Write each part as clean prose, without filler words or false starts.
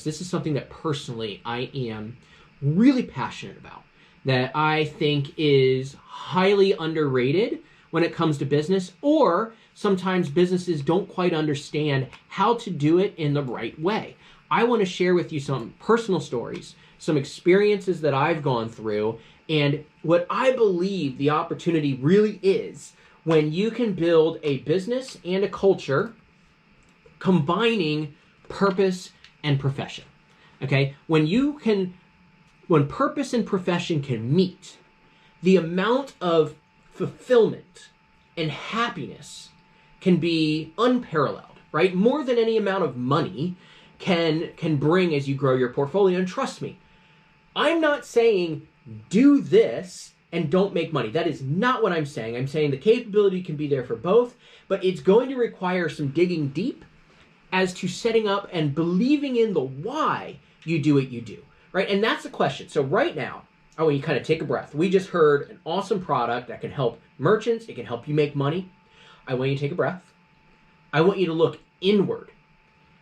this is something that personally I am really passionate about, that I think is highly underrated when it comes to business, or sometimes businesses don't quite understand how to do it in the right way. I want to share with you some personal stories, some experiences that I've gone through, and what I believe the opportunity really is when you can build a business and a culture combining purpose and profession. Okay? When purpose and profession can meet, the amount of fulfillment and happiness can be unparalleled, right? More than any amount of money can bring as you grow your portfolio. And trust me, I'm not saying do this and don't make money. That is not what I'm saying. I'm saying the capability can be there for both, but it's going to require some digging deep as to setting up and believing in the why you do what you do, right? And that's the question. So right now, I want you to kind of take a breath. We just heard an awesome product that can help merchants. It can help you make money. I want you to take a breath. I want you to look inward,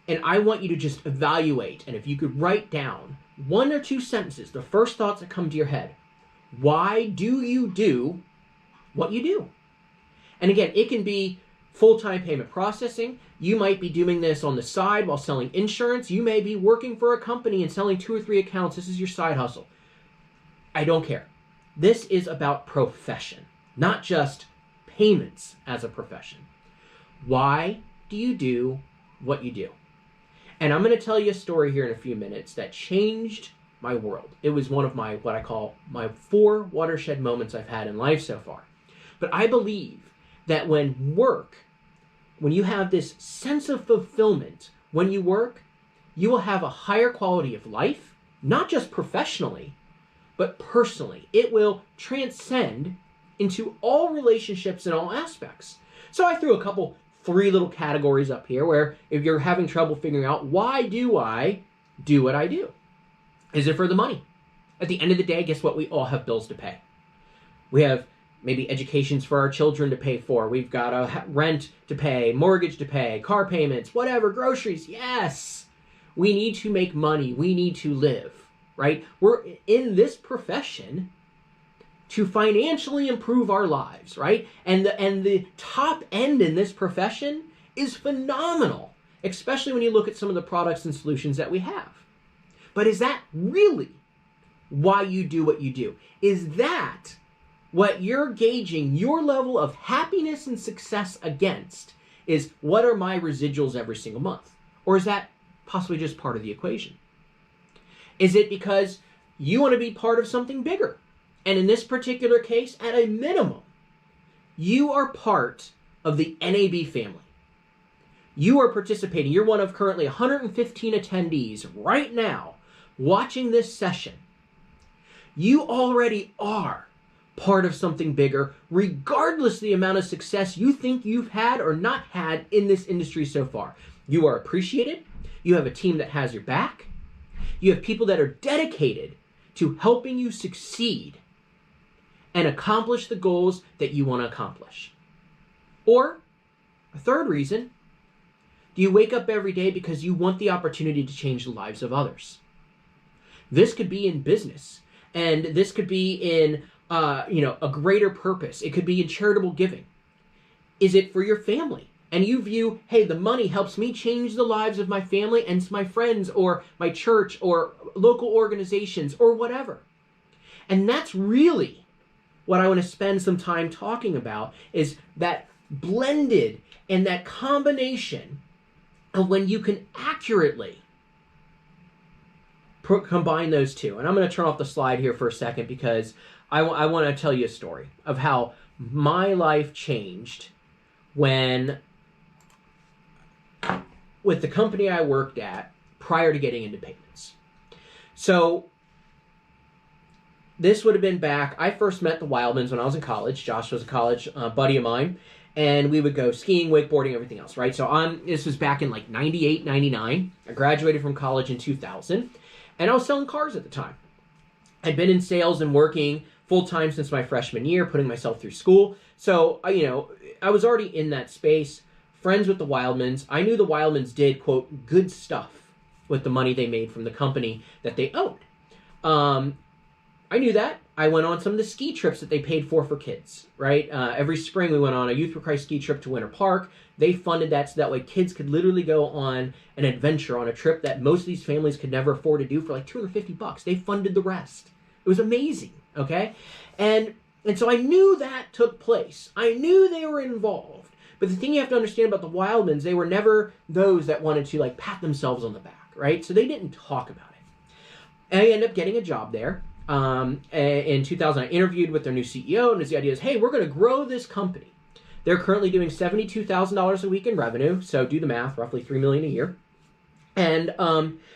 and I want you to just evaluate. And if you could write down 1 or 2 sentences, the first thoughts that come to your head. Why do you do what you do? And again, it can be full-time payment processing. You might be doing this on the side while selling insurance. You may be working for a company and selling 2 or 3 accounts. This is your side hustle. I don't care. This is about profession, not just payments as a profession. Why do you do what you do? And I'm going to tell you a story here in a few minutes that changed my world. It was one of my, what I call my 4 watershed moments I've had in life so far. But I believe that when you have this sense of fulfillment when you work, you will have a higher quality of life, not just professionally, but personally. It will transcend into all relationships in all aspects. So I threw 3 little categories up here where if you're having trouble figuring out, why do I do what I do? Is it for the money? At the end of the day, guess what? We all have bills to pay. We have maybe educations for our children to pay for. We've got a rent to pay, mortgage to pay, car payments, whatever, groceries. Yes, we need to make money. We need to live, right? We're in this profession to financially improve our lives, right? And the top end in this profession is phenomenal, especially when you look at some of the products and solutions that we have. But is that really why you do what you do? Is that what you're gauging your level of happiness and success against? Is what are my residuals every single month? Or is that possibly just part of the equation? Is it because you want to be part of something bigger? And in this particular case, at a minimum, you are part of the NAB family. You are participating. You're one of currently 115 attendees right now watching this session. You already are part of something bigger, regardless of the amount of success you think you've had or not had in this industry so far. You are appreciated. You have a team that has your back. You have people that are dedicated to helping you succeed and accomplish the goals that you want to accomplish. Or, a third reason, do you wake up every day because you want the opportunity to change the lives of others? This could be in business, and this could be in a greater purpose. It could be in charitable giving. Is it for your family? And you view, hey, the money helps me change the lives of my family and my friends or my church or local organizations or whatever. And that's really what I want to spend some time talking about, is that blended and that combination of when you can accurately combine those two. And I'm going to turn off the slide here for a second because I want to tell you a story of how my life changed with the company I worked at prior to getting into payments. So this would have been back, I first met the Wildmans when I was in college. Josh was a college buddy of mine, and we would go skiing, wakeboarding, everything else, right? So this was back in like 98, 99. I graduated from college in 2000, and I was selling cars at the time. I'd been in sales and working full-time since my freshman year, putting myself through school. So, I was already in that space, friends with the Wildmans. I knew the Wildmans did, quote, good stuff with the money they made from the company that they owned. I knew that. I went on some of the ski trips that they paid for kids, right? Every spring we went on a Youth for Christ ski trip to Winter Park. They funded that so that way kids could literally go on an adventure on a trip that most of these families could never afford to do for like $250. They funded the rest. It was amazing, okay? And so I knew that took place. I knew they were involved. But the thing you have to understand about the Wildmans, they were never those that wanted to like pat themselves on the back, right? So they didn't talk about it. I ended up getting a job there. In 2000, I interviewed with their new CEO, and the idea is, hey, we're going to grow this company. They're currently doing $72,000 a week in revenue, so do the math, roughly $3 million a year. And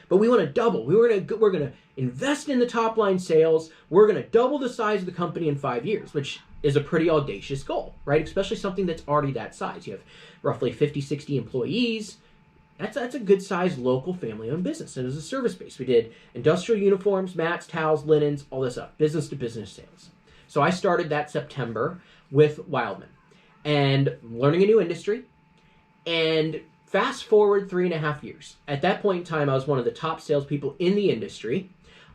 but we want to double. We're going to invest in the top line sales. We're going to double the size of the company in 5 years, which is a pretty audacious goal, right? Especially something that's already that size. You have roughly 50, 60 employees. That's a good-sized local family-owned business. And it was a service base. We did industrial uniforms, mats, towels, linens, all this stuff, business-to-business sales. So I started that September with Wildman and learning a new industry. And fast forward 3.5 years. At that point in time, I was one of the top salespeople in the industry,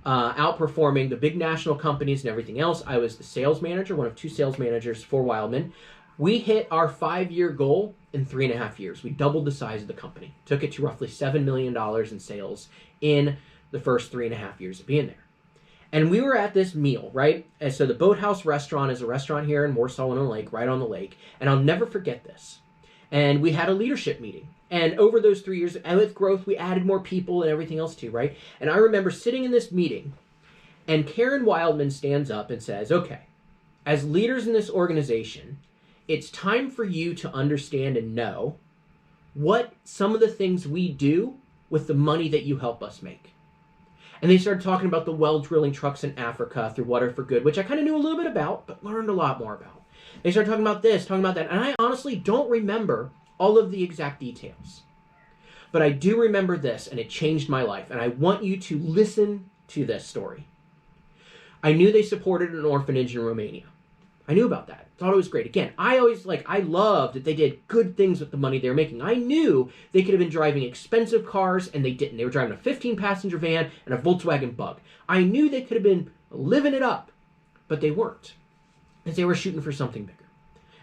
outperforming the big national companies and everything else. I was the sales manager, one of 2 sales managers for Wildman. We hit our 5-year goal in 3.5 years. We doubled the size of the company. Took it to roughly $7 million in sales in the first 3.5 years of being there. And we were at this meal, right? And so the Boathouse Restaurant is a restaurant here in Warsaw-on-the-Lake, right on the lake. And I'll never forget this. And we had a leadership meeting. And over those 3 years, and with growth, we added more people and everything else too, right? And I remember sitting in this meeting, and Karen Wildman stands up and says, okay, as leaders in this organization, it's time for you to understand and know what some of the things we do with the money that you help us make. And they started talking about the well drilling trucks in Africa through Water for Good, which I kind of knew a little bit about, but learned a lot more about. They started talking about this, talking about that, and I honestly don't remember all of the exact details. But I do remember this, and it changed my life, and I want you to listen to this story. I knew they supported an orphanage in Romania. I knew about that. Thought it was great. Again, I loved that they did good things with the money they were making. I knew they could have been driving expensive cars, and they didn't. They were driving a 15-passenger van and a Volkswagen Bug. I knew they could have been living it up, but they weren't, because they were shooting for something bigger.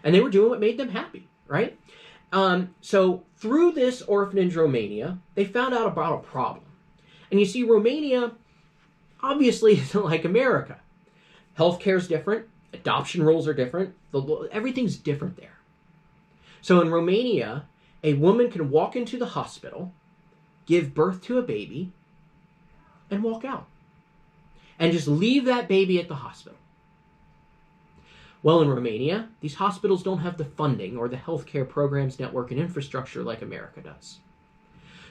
And they were doing what made them happy, right? So through this orphanage in Romania, they found out about a problem. And you see, Romania obviously isn't like America. Healthcare is different. Adoption rules are different. Everything's different there. So in Romania, a woman can walk into the hospital, give birth to a baby, and walk out. And just leave that baby at the hospital. Well, in Romania, these hospitals don't have the funding or the healthcare programs, network, and infrastructure like America does.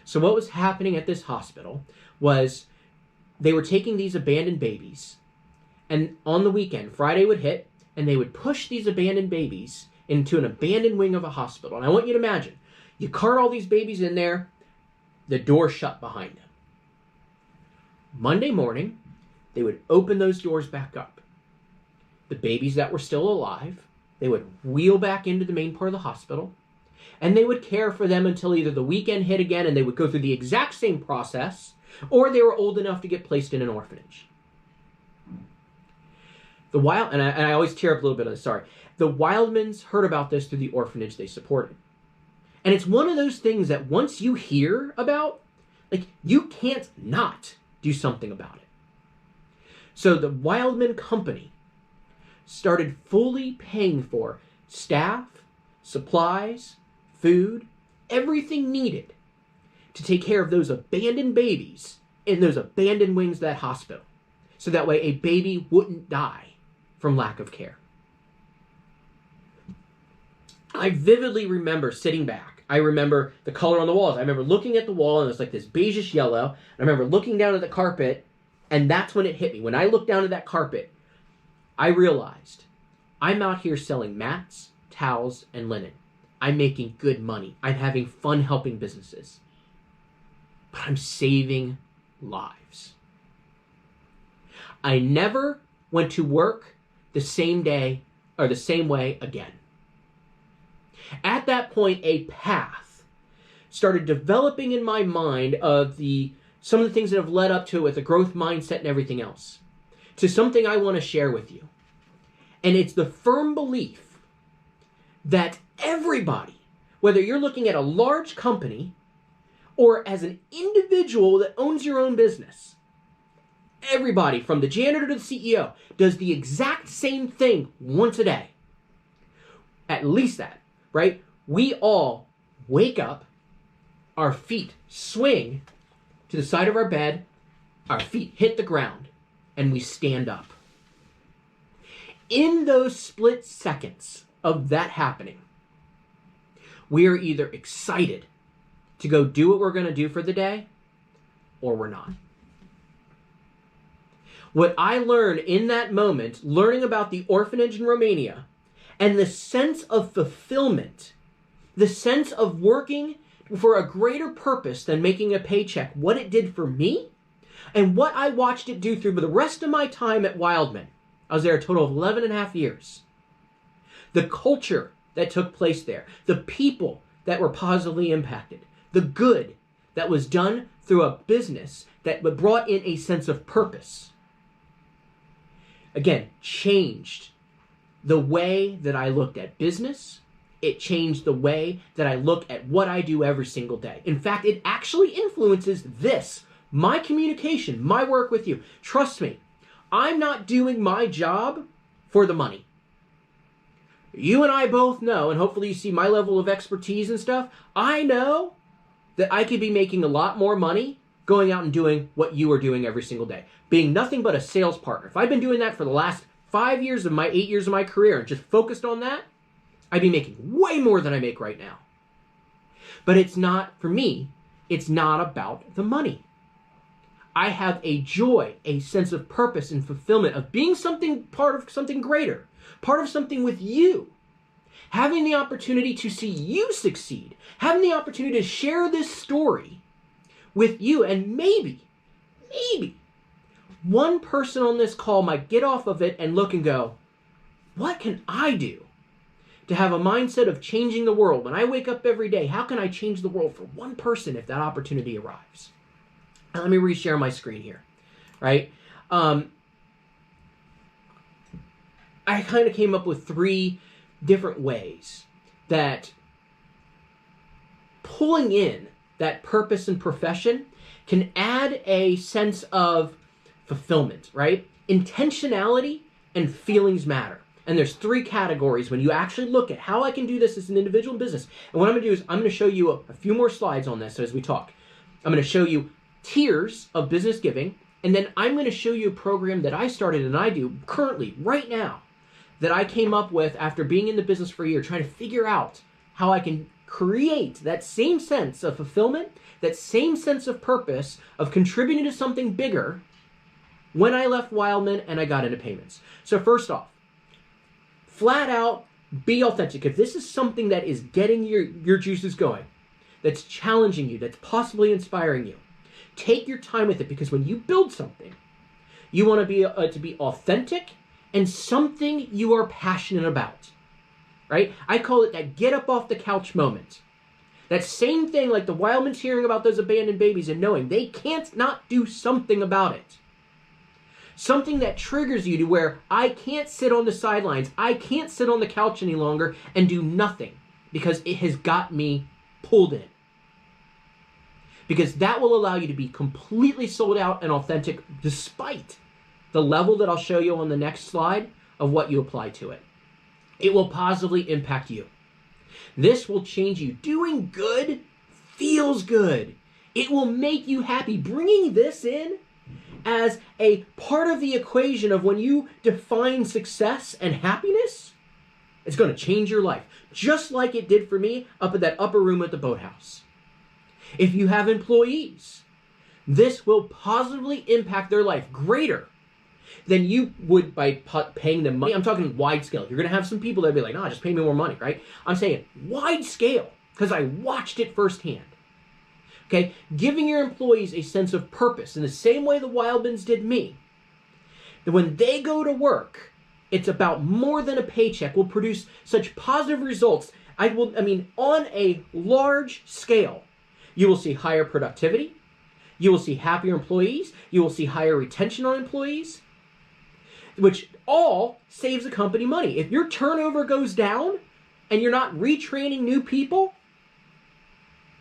So what was happening at this hospital was they were taking these abandoned babies, and on the weekend, Friday would hit, and they would push these abandoned babies into an abandoned wing of a hospital. And I want you to imagine, you cart all these babies in there, the door shut behind them. Monday morning, they would open those doors back up. The babies that were still alive, they would wheel back into the main part of the hospital, and they would care for them until either the weekend hit again and they would go through the exact same process, or they were old enough to get placed in an orphanage. And I always tear up a little bit on this, sorry. The Wildmans heard about this through the orphanage they supported. And it's one of those things that once you hear about, like, you can't not do something about it. So the Wildman company started fully paying for staff, supplies, food, everything needed to take care of those abandoned babies in those abandoned wings of that hospital. So that way a baby wouldn't die from lack of care. I vividly remember sitting back. I remember the color on the walls. I remember looking at the wall, and it was like this beigeish yellow. I remember looking down at the carpet, and that's when it hit me. When I looked down at that carpet, I realized I'm out here selling mats, towels, and linen. I'm making good money. I'm having fun helping businesses. But I'm saving lives. I never went to work the same day or the same way again. At that point, a path started developing in my mind of the some of the things that have led up to it with the growth mindset and everything else, to something I want to share with you. And it's the firm belief that everybody, whether you're looking at a large company or as an individual that owns your own business, everybody from the janitor to the CEO does the exact same thing once a day. At least that, right? We all wake up, our feet swing to the side of our bed, our feet hit the ground, and we stand up. In those split seconds of that happening, we are either excited to go do what we're going to do for the day, or we're not. What I learned in that moment, learning about the orphanage in Romania, and the sense of fulfillment, the sense of working for a greater purpose than making a paycheck, what it did for me, and what I watched it do through the rest of my time at Wildman. I was there a total of 11 and a half years. The culture that took place there, the people that were positively impacted, the good that was done through a business that brought in a sense of purpose, again, changed the way that I looked at business. It changed the way that I look at what I do every single day. In fact, it actually influences this, my communication, my work with you. Trust me, I'm not doing my job for the money. You and I both know, and hopefully you see my level of expertise and stuff, I know that I could be making a lot more money going out and doing what you are doing every single day. Being nothing but a sales partner. If I've been doing that for the last 8 years of my career and just focused on that, I'd be making way more than I make right now. But it's not, for me, it's not about the money. I have a joy, a sense of purpose and fulfillment of being part of something greater, part of something with you. Having the opportunity to see you succeed, having the opportunity to share this story with you, and maybe, one person on this call might get off of it and look and go, what can I do to have a mindset of changing the world? When I wake up every day, how can I change the world for one person if that opportunity arrives? Now, let me reshare my screen here, right? I kind of came up with 3 different ways that pulling in that purpose and profession can add a sense of fulfillment, right? Intentionality and feelings matter. And there's 3 categories when you actually look at how I can do this as an individual business. And what I'm going to do is I'm going to show you a few more slides on this as we talk. I'm going to show you tiers of business giving, and then I'm going to show you a program that I started and I do currently, right now, that I came up with after being in the business for a year, trying to figure out how I can create that same sense of fulfillment, that same sense of purpose of contributing to something bigger when I left Wildman and I got into payments. So first off, flat out, be authentic. If this is something that is getting your juices going, that's challenging you, that's possibly inspiring you, take your time with it, because when you build something, you want to be authentic and something you are passionate about, right? I call it that get up off the couch moment. That same thing like the Wildmans hearing about those abandoned babies and knowing they can't not do something about it. Something that triggers you to where I can't sit on the sidelines, I can't sit on the couch any longer and do nothing, because it has got me pulled in. Because that will allow you to be completely sold out and authentic despite the level that I'll show you on the next slide of what you apply to it. It will positively impact you. This will change you. Doing good feels good. It will make you happy. Bringing this in as a part of the equation of when you define success and happiness, it's going to change your life. Just like it did for me up at that upper room at the boathouse. If you have employees, this will positively impact their life greater than you would by paying them money. I'm talking wide scale. You're going to have some people that be like, no, just pay me more money, right? I'm saying wide scale because I watched it firsthand. Okay? Giving your employees a sense of purpose in the same way the Wildmans did me. That when they go to work, it's about more than a paycheck, will produce such positive results. On a large scale, you will see higher productivity. You will see happier employees. You will see higher retention on employees, which all saves the company money. If your turnover goes down and you're not retraining new people,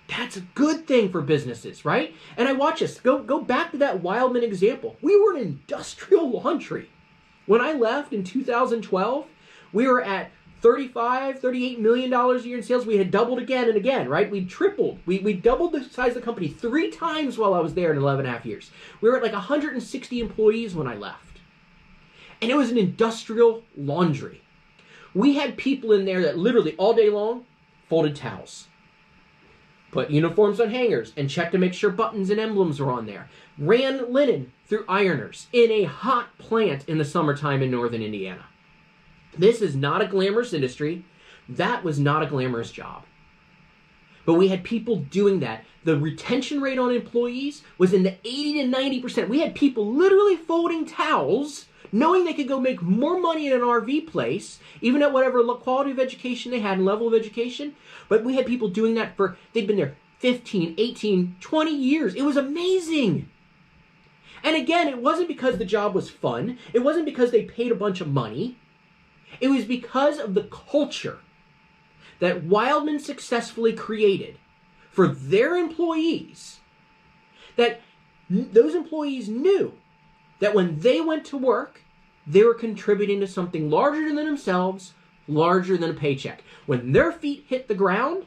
that's a good thing for businesses, right? And I watch this. Go back to that Wildman example. We were an industrial laundry. When I left in 2012, we were at $38 million a year in sales. We had doubled again and again, right? We tripled. We doubled the size of the company 3 times while I was there in 11 and a half years. We were at like 160 employees when I left. And it was an industrial laundry. We had people in there that literally all day long folded towels, put uniforms on hangers, and checked to make sure buttons and emblems were on there. Ran linen through ironers in a hot plant in the summertime in northern Indiana. This is not a glamorous industry. That was not a glamorous job. But we had people doing that. The retention rate on employees was in the 80 to 90%. We had people literally folding towels, knowing they could go make more money in an RV place, even at whatever quality of education they had and level of education. But we had people doing that they'd been there 15, 18, 20 years. It was amazing. And again, it wasn't because the job was fun. It wasn't because they paid a bunch of money. It was because of the culture that Wildman successfully created for their employees, that those employees knew that when they went to work, they were contributing to something larger than themselves, larger than a paycheck. When their feet hit the ground,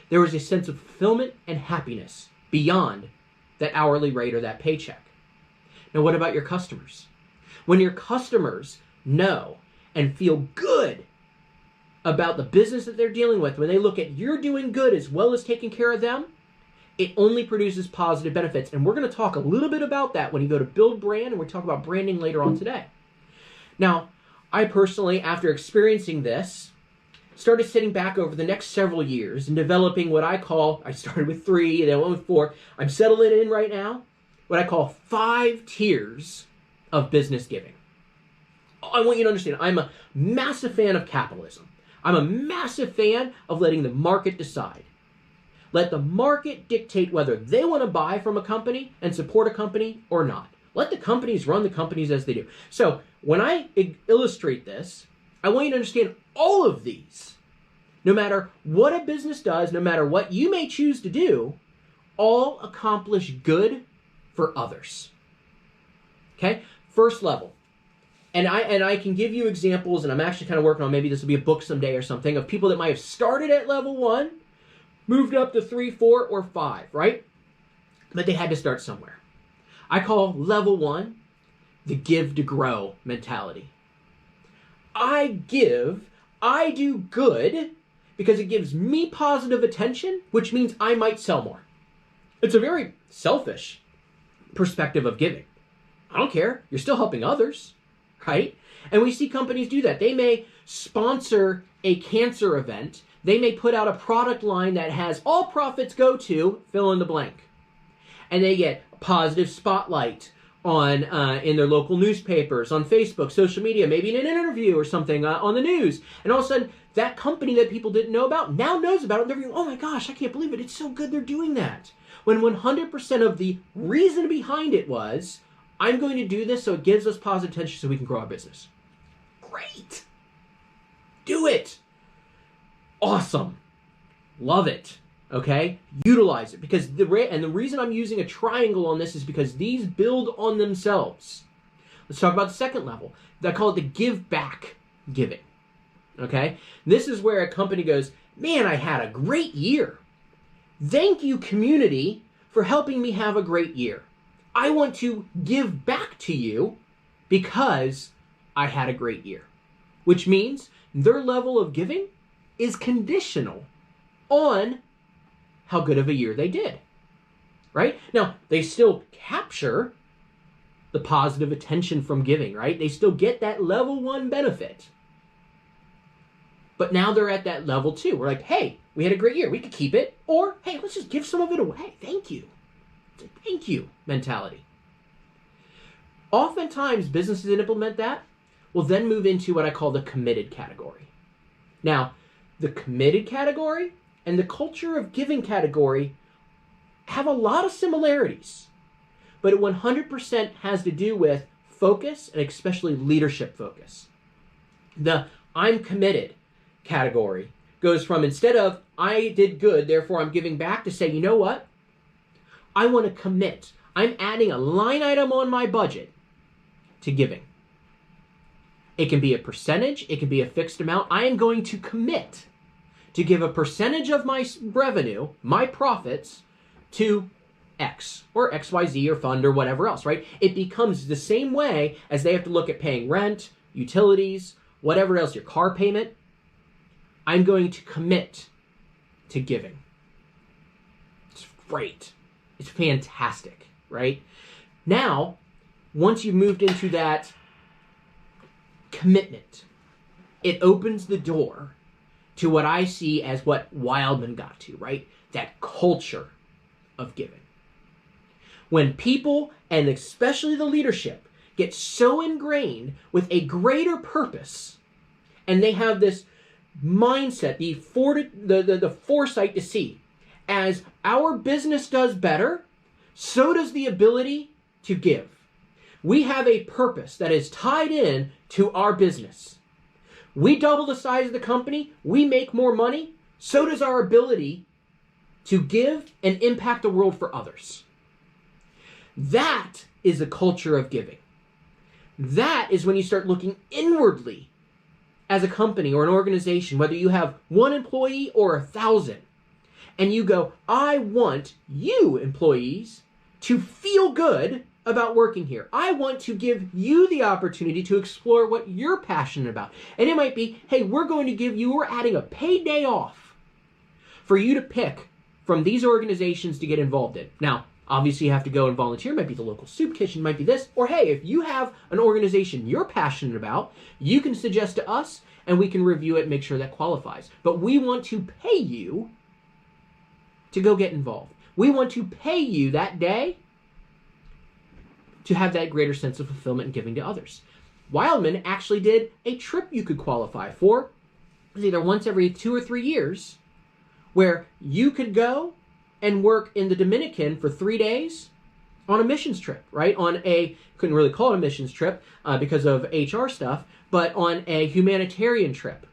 there was a sense of fulfillment and happiness beyond that hourly rate or that paycheck. Now, what about your customers? When your customers know and feel good about the business that they're dealing with, when they look at you're doing good as well as taking care of them, it only produces positive benefits. And we're going to talk a little bit about that when you go to build brand, and we'll talk about branding later on today. Now, I personally, after experiencing this, started sitting back over the next several years and developing what I started with 3, and then went with 4. I'm settling in right now, what I call 5 tiers of business giving. I want you to understand, I'm a massive fan of capitalism. I'm a massive fan of letting the market decide. Let the market dictate whether they want to buy from a company and support a company or not. Let the companies run the companies as they do. So when I illustrate this, I want you to understand all of these, no matter what a business does, no matter what you may choose to do, all accomplish good for others. Okay? First level. And I can give you examples, and I'm actually kind of working on, maybe this will be a book someday or something, of people that might have started at level 1, moved up to 3, 4, or 5, right? But they had to start somewhere. I call level 1 the give to grow mentality. I give, I do good because it gives me positive attention, which means I might sell more. It's a very selfish perspective of giving. I don't care. You're still helping others, right? And we see companies do that. They may sponsor a cancer event. They may put out a product line that has all profits go to fill in the blank. And they get a positive spotlight on in their local newspapers, on Facebook, social media, maybe in an interview or something on the news. And all of a sudden, that company that people didn't know about now knows about it. And they're going, oh my gosh, I can't believe it. It's so good they're doing that. When 100% of the reason behind it was, I'm going to do this so it gives us positive attention so we can grow our business. Great. Do it. Awesome. Love it. Okay? Utilize it. Because the reason I'm using a triangle on this is because these build on themselves. Let's talk about the second level. I call it the give back giving. Okay? This is where a company goes, man, I had a great year. Thank you, community, for helping me have a great year. I want to give back to you because I had a great year. Which means their level of giving is conditional on how good of a year they did. Right? Now, they still capture the positive attention from giving, right? They still get that level 1 benefit. But now they're at that level 2. We're like, hey, we had a great year. We could keep it. Or, hey, let's just give some of it away. Thank you. It's a thank you mentality. Oftentimes, businesses that implement that will then move into what I call the committed category. Now, the committed category and the culture of giving category have a lot of similarities, but it 100% has to do with focus, and especially leadership focus. The I'm committed category goes from, instead of I did good, therefore I'm giving back, to say, you know what? I want to commit. I'm adding a line item on my budget to giving. It can be a percentage. It can be a fixed amount. I am going to commit to give a percentage of my revenue, my profits, to X or XYZ or fund or whatever else, right? It becomes the same way as they have to look at paying rent, utilities, whatever else, your car payment. I'm going to commit to giving. It's great. It's fantastic, right? Now, once you've moved into that commitment, it opens the door to what I see as what Wildman got to, right? That culture of giving. When people, and especially the leadership, get so ingrained with a greater purpose, and they have this mindset, the foresight to see, as our business does better, so does the ability to give. We have a purpose that is tied in to our business. We double the size of the company, we make more money, so does our ability to give and impact the world for others. That is a culture of giving. That is when you start looking inwardly as a company or an organization, whether you have 1 employee or 1,000, and you go, I want you employees to feel good about working here. I want to give you the opportunity to explore what you're passionate about. And it might be, hey, we're adding a paid day off for you to pick from these organizations to get involved in. Now, obviously you have to go and volunteer. It might be the local soup kitchen, might be this. Or hey, if you have an organization you're passionate about, you can suggest to us and we can review it and make sure that qualifies. But we want to pay you to go get involved. We want to pay you that day to have that greater sense of fulfillment and giving to others. Wildman actually did a trip you could qualify for. It was either once every 2 or 3 years, where you could go and work in the Dominican for 3 days on a missions trip, right? Couldn't really call it a missions trip because of HR stuff, but on a humanitarian trip,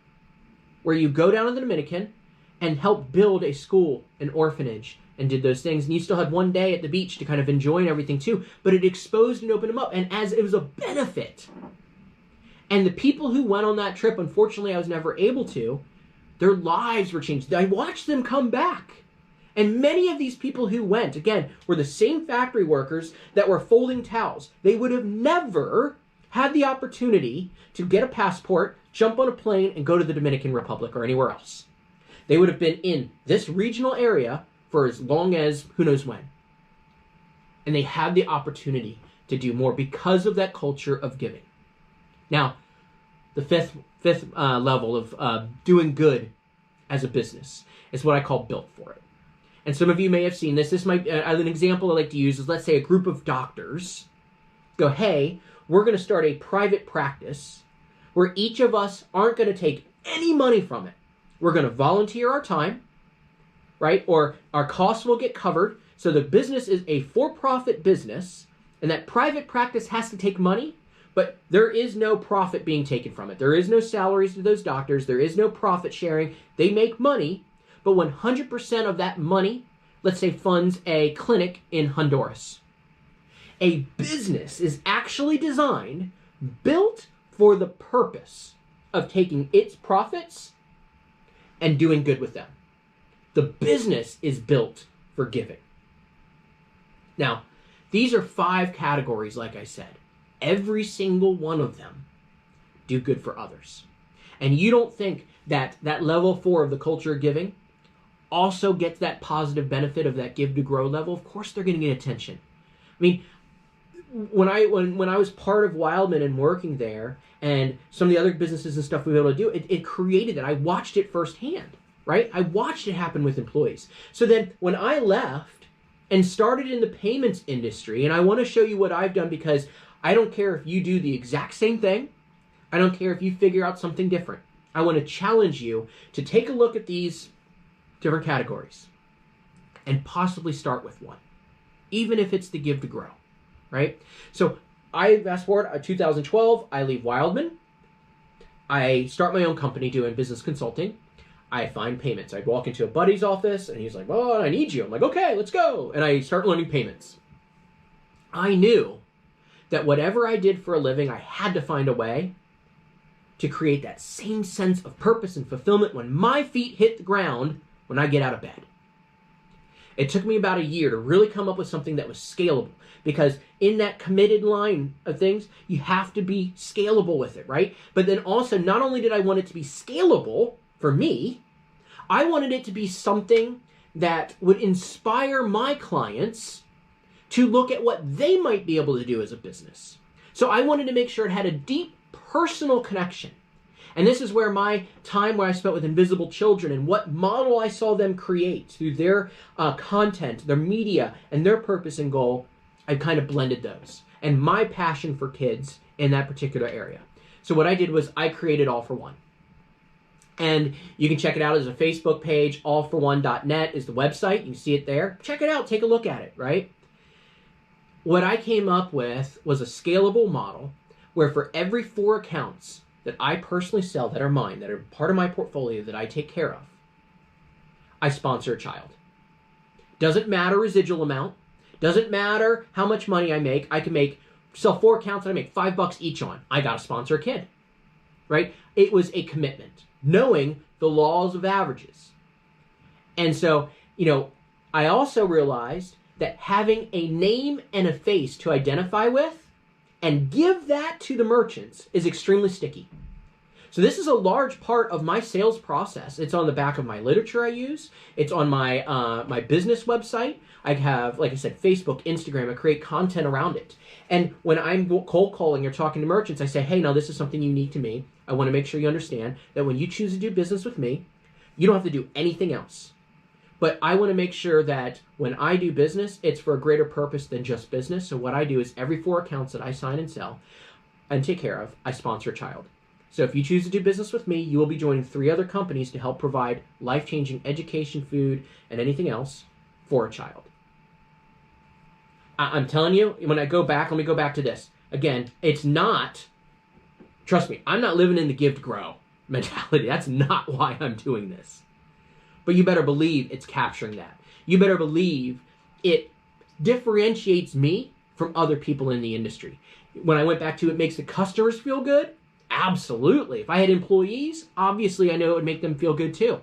where you go down to the Dominican and help build a school, an orphanage, and did those things. And you still had 1 day at the beach to kind of enjoy and everything too, but it exposed and opened them up. And as it was a benefit. And the people who went on that trip, unfortunately I was never able to, their lives were changed. I watched them come back. And many of these people who went, again, were the same factory workers that were folding towels. They would have never had the opportunity to get a passport, jump on a plane, and go to the Dominican Republic or anywhere else. They would have been in this regional area for as long as who knows when. And they had the opportunity to do more because of that culture of giving. Now, the fifth level of doing good as a business is what I call built for it. And some of you may have seen this. This might an example I like to use is, let's say a group of doctors go, hey, we're going to start a private practice where each of us aren't going to take any money from it. We're going to volunteer our time, right? Or our costs will get covered. So the business is a for-profit business, and that private practice has to take money, but there is no profit being taken from it. There is no salaries to those doctors. There is no profit sharing. They make money, but 100% of that money, let's say, funds a clinic in Honduras. A business is actually designed, built for the purpose of taking its profits and doing good with them. The business is built for giving. Now, these are 5 categories, like I said. Every single one of them do good for others. And you don't think that that level 4 of the culture of giving also gets that positive benefit of that give to grow level? Of course they're going to get attention. I mean, when I was part of Wildman and working there, and some of the other businesses and stuff we were able to do, it created that. I watched it firsthand, right? I watched it happen with employees. So then when I left and started in the payments industry, and I want to show you what I've done, because I don't care if you do the exact same thing. I don't care if you figure out something different. I want to challenge you to take a look at these different categories. and possibly start with one, even if it's to give to grow, right? So I fast forward 2012, I leave Wildman. I start my own company doing business consulting. I find payments. I walk into a buddy's office and he's like, "Oh, I need you." I'm like, "Okay, let's go." And I start learning payments. I knew that whatever I did for a living, I had to find a way to create that same sense of purpose and fulfillment when my feet hit the ground when I get out of bed. It took me about a year to really come up with something that was scalable, because in that committed line of things, you have to be scalable with it, right? But then also, not only did I want it to be scalable for me, I wanted it to be something that would inspire my clients to look at what they might be able to do as a business. So I wanted to make sure it had a deep personal connection. And this is where my time where I spent with invisible children and what model I saw them create through their content, their media, and their purpose and goal, I kind of blended those. And my passion for kids in that particular area. So what I did was I created All for One. And you can check it out as a Facebook page. allforone.net is the website. You can see it there. Check it out. Take a look at it, right? What I came up with was a scalable model where for every 4 accounts that I personally sell that are mine, that are part of my portfolio that I take care of, I sponsor a child. Doesn't matter residual amount. Doesn't matter how much money I make. I can sell 4 accounts that I make $5 each on. I got to sponsor a kid, right? It was a commitment, knowing the laws of averages. And so, I also realized that having a name and a face to identify with and give that to the merchants is extremely sticky. So this is a large part of my sales process. It's on the back of my literature I use. It's on my my business website. I have, like I said, Facebook, Instagram. I create content around it. And when I'm cold calling or talking to merchants, I say, "Hey, now this is something unique to me. I want to make sure you understand that when you choose to do business with me, you don't have to do anything else. But I want to make sure that when I do business, it's for a greater purpose than just business. So what I do is every 4 accounts that I sign and sell and take care of, I sponsor a child. So if you choose to do business with me, you will be joining 3 other companies to help provide life-changing education, food, and anything else for a child." I'm telling you, when I go back, let me go back to this. Again, it's not, trust me, I'm not living in the give to grow mentality. That's not why I'm doing this. But you better believe it's capturing that. You better believe it differentiates me from other people in the industry. When I went back to it makes the customers feel good, absolutely. If I had employees, obviously I know it would make them feel good too.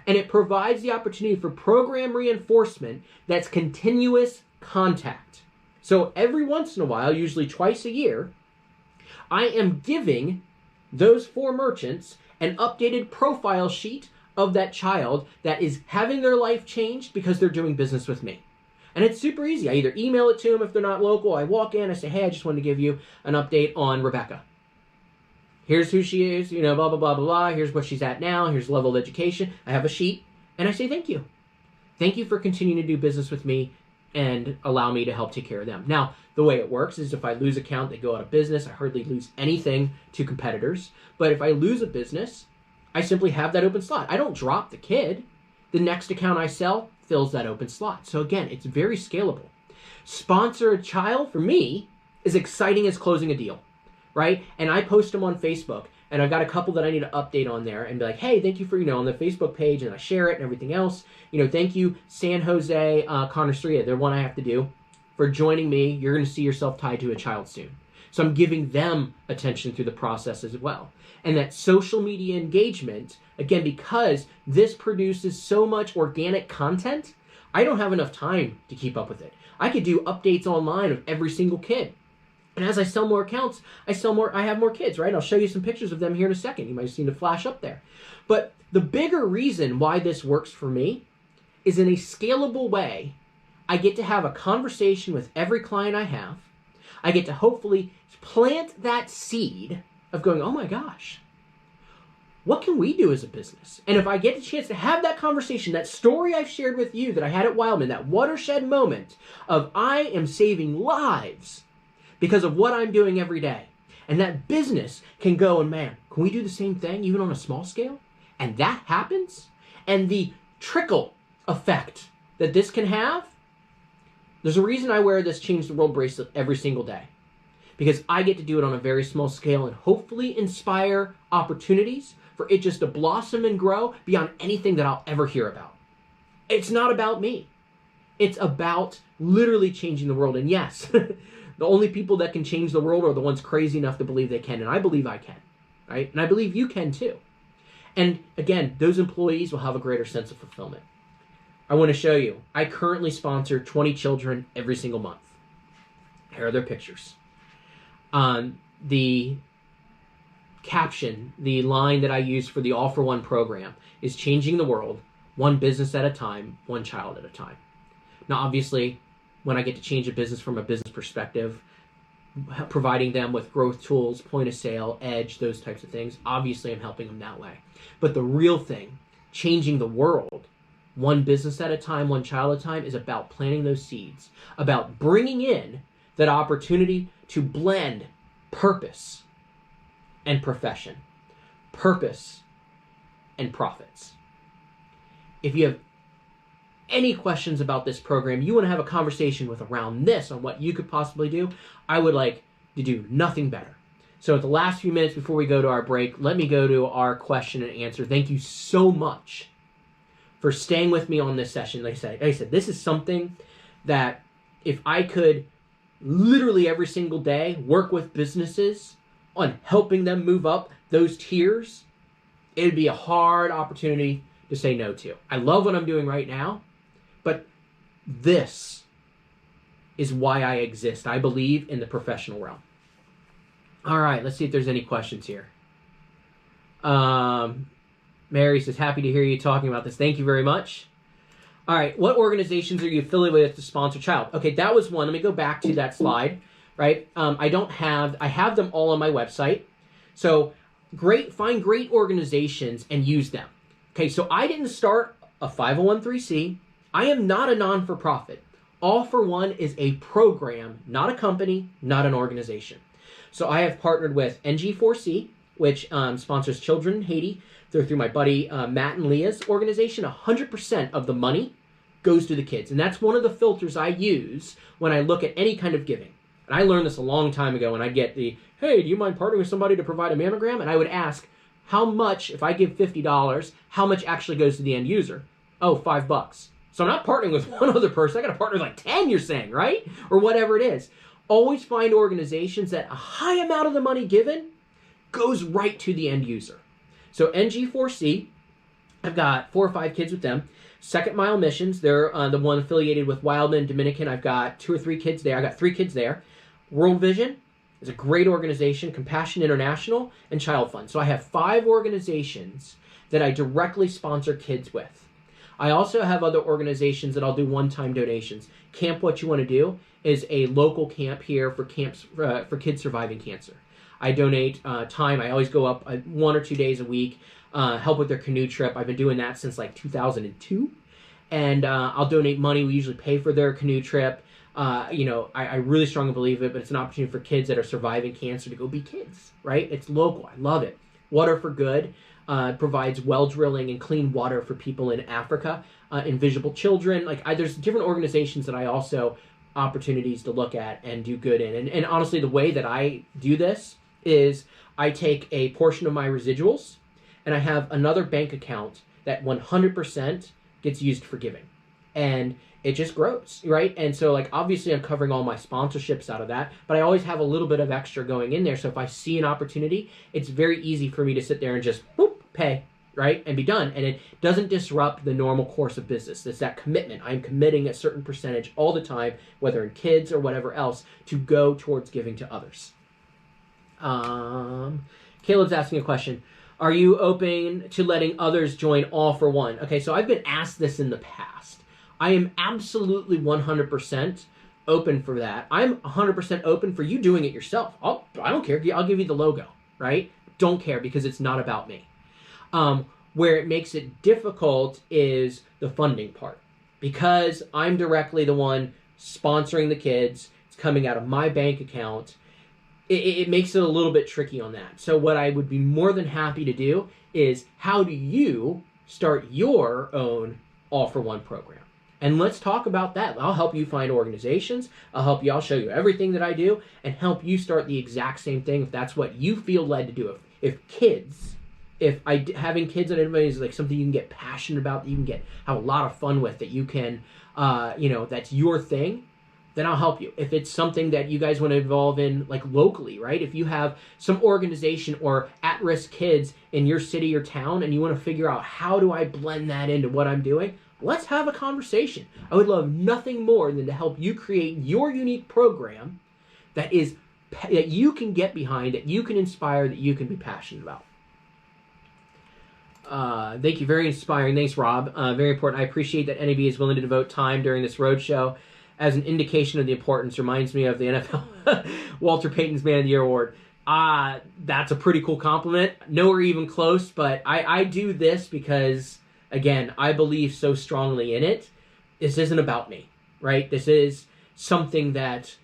And it provides the opportunity for program reinforcement that's continuous contact. So every once in a while, usually twice a year, I am giving those 4 merchants an updated profile sheet of that child that is having their life changed because they're doing business with me. And it's super easy. I either email it to them if they're not local. I walk in, I say, "Hey, I just wanted to give you an update on Rebecca. Here's who she is, blah, blah, blah, blah, blah. Here's what she's at now. Here's the level of education." I have a sheet, and I say, "Thank you. Thank you for continuing to do business with me and allow me to help take care of them." Now, the way it works is if I lose account, they go out of business. I hardly lose anything to competitors. But if I lose a business, I simply have that open slot. I don't drop the kid. The next account I sell fills that open slot. So again, it's very scalable. Sponsor a child, for me, is exciting as closing a deal, right? And I post them on Facebook, and I've got a couple that I need to update on there and be like, "Hey, thank you for, on the Facebook page," and I share it and everything else. Thank you, San Jose Conestria, they're one I have to do, for joining me. You're going to see yourself tied to a child soon. So I'm giving them attention through the process as well. And that social media engagement, again, because this produces so much organic content, I don't have enough time to keep up with it. I could do updates online of every single kid. And as I sell more accounts, I have more kids, right? I'll show you some pictures of them here in a second. You might have seen the flash up there. But the bigger reason why this works for me is in a scalable way. I get to have a conversation with every client I have. I get to hopefully plant that seed of going, "Oh my gosh, what can we do as a business?" And if I get the chance to have that conversation, that story I've shared with you that I had at Wildman, that watershed moment of I am saving lives because of what I'm doing every day. And that business can go, and man, can we do the same thing even on a small scale? And that happens. And the trickle effect that this can have, there's a reason I wear this Change the World bracelet every single day. Because I get to do it on a very small scale and hopefully inspire opportunities for it just to blossom and grow beyond anything that I'll ever hear about. It's not about me. It's about literally changing the world. And yes, the only people that can change the world are the ones crazy enough to believe they can. And I believe I can, right? And I believe you can too. And again, those employees will have a greater sense of fulfillment. I want to show you. I currently sponsor 20 children every single month. Here are their pictures. The caption, the line that I use for the All for One program is changing the world, one business at a time, one child at a time. Now, obviously, when I get to change a business from a business perspective, providing them with growth tools, point of sale, edge, those types of things, obviously I'm helping them that way. But the real thing, changing the world, one business at a time, one child at a time, is about planting those seeds, about bringing in that opportunity to blend purpose and profession, purpose and profits. If you have any questions about this program, you want to have a conversation with around this on what you could possibly do, I would like to do nothing better. So at the last few minutes before we go to our break, let me go to our question and answer. Thank you so much for staying with me on this session. Like I said, this is something that if I could literally every single day work with businesses on helping them move up those tiers, it would be a hard opportunity to say no to. I love what I'm doing right now, but this is why I exist. I believe in the professional realm. All right, let's see if there's any questions here. Mary says, happy to hear you talking about this. Thank you very much. All right, what organizations are you affiliated with to sponsor child? Okay, that was one. Let me go back to that slide, right? I have them all on my website. So find great organizations and use them. Okay, so I didn't start a 501(c). I am not a non-for-profit. All for One is a program, not a company, not an organization. So I have partnered with NG4C, which sponsors children in Haiti. They're through my buddy Matt and Leah's organization. 100% of the money goes to the kids. And that's one of the filters I use when I look at any kind of giving. And I learned this a long time ago when I get the, hey, do you mind partnering with somebody to provide a mammogram? And I would ask, how much, if I give $50, how much actually goes to the end user? Oh, $5. So I'm not partnering with one other person. I got to partner with like 10, you're saying, right? Or whatever it is. Always find organizations that a high amount of the money given goes right to the end user. So NG4C, I've got 4 or 5 kids with them. Second Mile Missions, they're the one affiliated with Wildman Dominican. I've got 2 or 3 kids there. I got 3 kids there. World Vision is a great organization, Compassion International, and Child Fund. So I have 5 organizations that I directly sponsor kids with. I also have other organizations that I'll do one-time donations. Camp What You Want to Do is a local camp here for kids surviving cancer. I donate time. I always go up 1 or 2 days a week, help with their canoe trip. I've been doing that since like 2002. And I'll donate money. We usually pay for their canoe trip. I really strongly believe it, but it's an opportunity for kids that are surviving cancer to go be kids, right? It's local. I love it. Water for Good provides well drilling and clean water for people in Africa. Invisible Children. There's different organizations that I also opportunities to look at and do good in. And honestly, the way that I do this is I take a portion of my residuals and I have another bank account that 100% gets used for giving. And it just grows, right? And so obviously I'm covering all my sponsorships out of that, but I always have a little bit of extra going in there. So if I see an opportunity, it's very easy for me to sit there and just pay, right? And be done. And it doesn't disrupt the normal course of business. It's that commitment. I'm committing a certain percentage all the time, whether in kids or whatever else, to go towards giving to others. Caleb's asking a question. Are you open to letting others join All for One? Okay, so I've been asked this in the past. I am absolutely 100% open for that. I'm 100% open for you doing it yourself. I don't care. I'll give you the logo, right? Don't care because it's not about me. Where it makes it difficult is the funding part. Because I'm directly the one sponsoring the kids, it's coming out of my bank account, it makes it a little bit tricky on that. So what I would be more than happy to do is, how do you start your own All for One program? And let's talk about that. I'll help you find organizations. I'll show you everything that I do and help you start the exact same thing if that's what you feel led to do. Having kids on everybody is like something you can get passionate about, that you can have a lot of fun with, that you can, that's your thing, then I'll help you. If it's something that you guys want to involve in, like locally, right? If you have some organization or at-risk kids in your city or town and you want to figure out how do I blend that into what I'm doing, let's have a conversation. I would love nothing more than to help you create your unique program that you can get behind, that you can inspire, that you can be passionate about. Thank you. Very inspiring. Thanks, Rob. Very important. I appreciate that NAB is willing to devote time during this roadshow as an indication of the importance. Reminds me of the NFL Walter Payton's Man of the Year award. That's a pretty cool compliment. Nowhere even close, but I do this because, again, I believe so strongly in it. This isn't about me, right? This is something that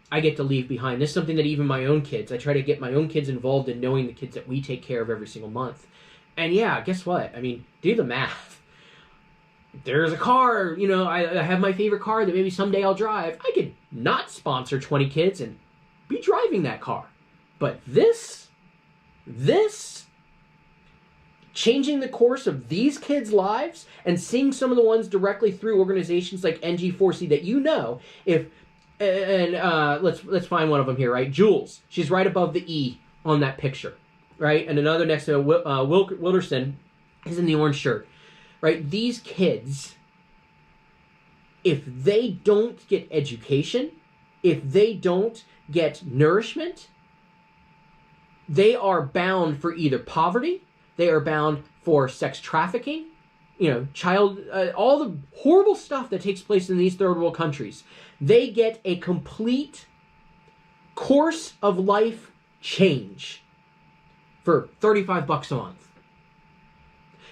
I get to leave behind. This is something that even my own kids, I try to get my own kids involved in knowing the kids that we take care of every single month. And yeah, guess what? I mean, do the math. There's a car, I have my favorite car that maybe someday I'll drive. I could not sponsor 20 kids and be driving that car. But this, changing the course of these kids' lives and seeing some of the ones directly through organizations like NG4C that let's find one of them here, right? Jules, she's right above the E on that picture, right? And another next to Wilderson is in the orange shirt. Right, these kids, if they don't get education, if they don't get nourishment, they are bound for either poverty, they are bound for sex trafficking, all the horrible stuff that takes place in these third world countries. They get a complete course of life change for $35 a month.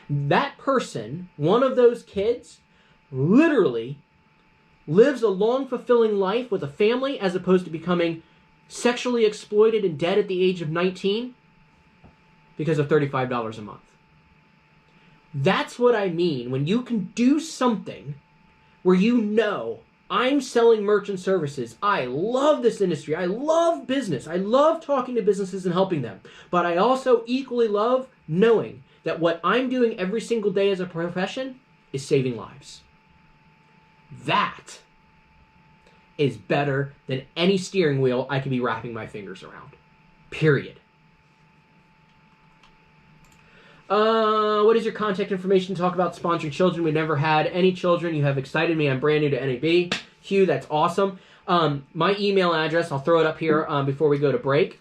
That person, one of those kids, literally lives a long, fulfilling life with a family as opposed to becoming sexually exploited and dead at the age of 19 because of $35 a month. That's what I mean when you can do something where I'm selling merchant services. I love this industry. I love business. I love talking to businesses and helping them. But I also equally love knowing that what I'm doing every single day as a profession is saving lives. That is better than any steering wheel I could be wrapping my fingers around. Period. What is your contact information to talk about sponsoring children? We've never had any children. You have excited me. I'm brand new to NAB. Hugh, that's awesome. My email address, I'll throw it up here before we go to break.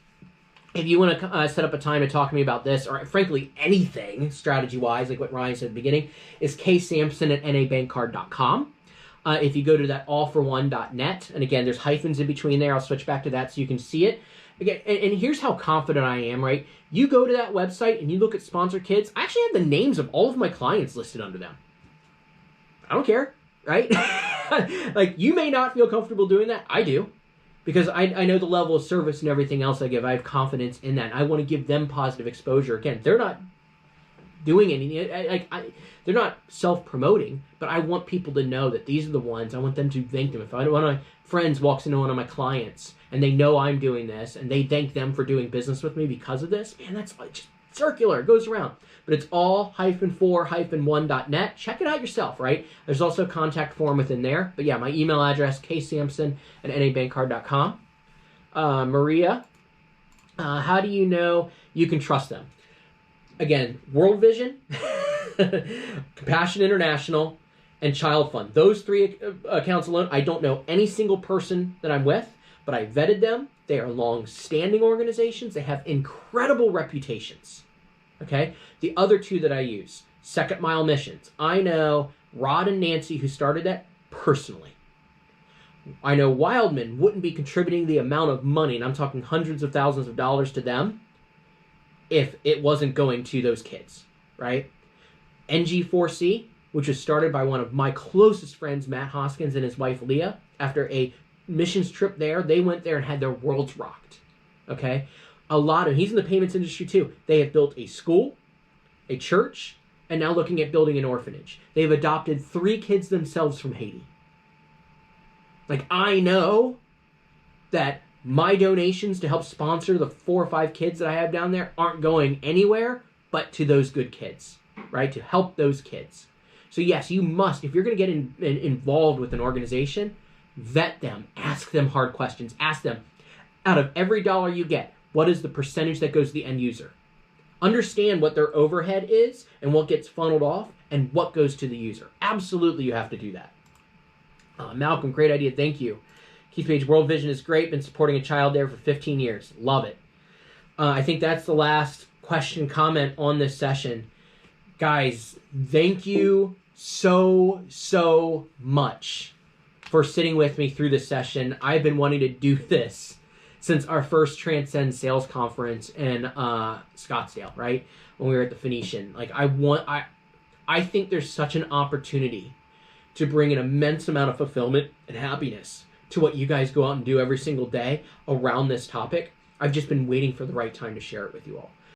If you want to set up a time to talk to me about this, or frankly anything strategy-wise, like what Ryan said at the beginning, is ksampson@nabankcard.com. If you go to that allforone.net, and again, there's hyphens in between there. I'll switch back to that so you can see it. Again, and here's how confident I am, right? You go to that website and you look at sponsored kids. I actually have the names of all of my clients listed under them. I don't care, right? Like, you may not feel comfortable doing that. I do. Because I know the level of service and everything else I give. I have confidence in that. I want to give them positive exposure. Again, they're not doing anything. They're not self-promoting, but I want people to know that these are the ones. I want them to thank them. If one of my friends walks into one of my clients and they know I'm doing this and they thank them for doing business with me because of this, man, that's like just circular. It goes around. But it's all-for-one.net. Check it out yourself, right? There's also a contact form within there. But yeah, my email address, ksampson@nabankcard.com. Maria, how do you know you can trust them? Again, World Vision, Compassion International, and Child Fund. Those three accounts alone, I don't know any single person that I'm with, but I vetted them. They are long-standing organizations. They have incredible reputations. Okay? The other two that I use, Second Mile Missions. I know Rod and Nancy, who started that, personally. I know Wildman wouldn't be contributing the amount of money, and I'm talking hundreds of thousands of dollars to them, if it wasn't going to those kids, right? NG4C, which was started by one of my closest friends, Matt Hoskins, and his wife, Leah. After a missions trip there, they went there and had their worlds rocked, okay? He's in the payments industry too. They have built a school, a church, and now looking at building an orphanage. They've adopted 3 kids themselves from Haiti. Like, I know that my donations to help sponsor the 4 or 5 kids that I have down there aren't going anywhere but to those good kids, right? To help those kids. So yes, you must, if you're going to get involved with an organization, vet them, ask them hard questions, ask them, out of every dollar you get, what is the percentage that goes to the end user? Understand what their overhead is and what gets funneled off and what goes to the user. Absolutely, you have to do that. Malcolm, great idea. Thank you. Keith Page, World Vision is great. Been supporting a child there for 15 years. Love it. I think that's the last question, comment on this session. Guys, thank you so much for sitting with me through this session. I've been wanting to do this since our first Transcend Sales Conference in Scottsdale, right? When we were at the Phoenician. Like, I think there's such an opportunity to bring an immense amount of fulfillment and happiness to what you guys go out and do every single day around this topic. I've just been waiting for the right time to share it with you all.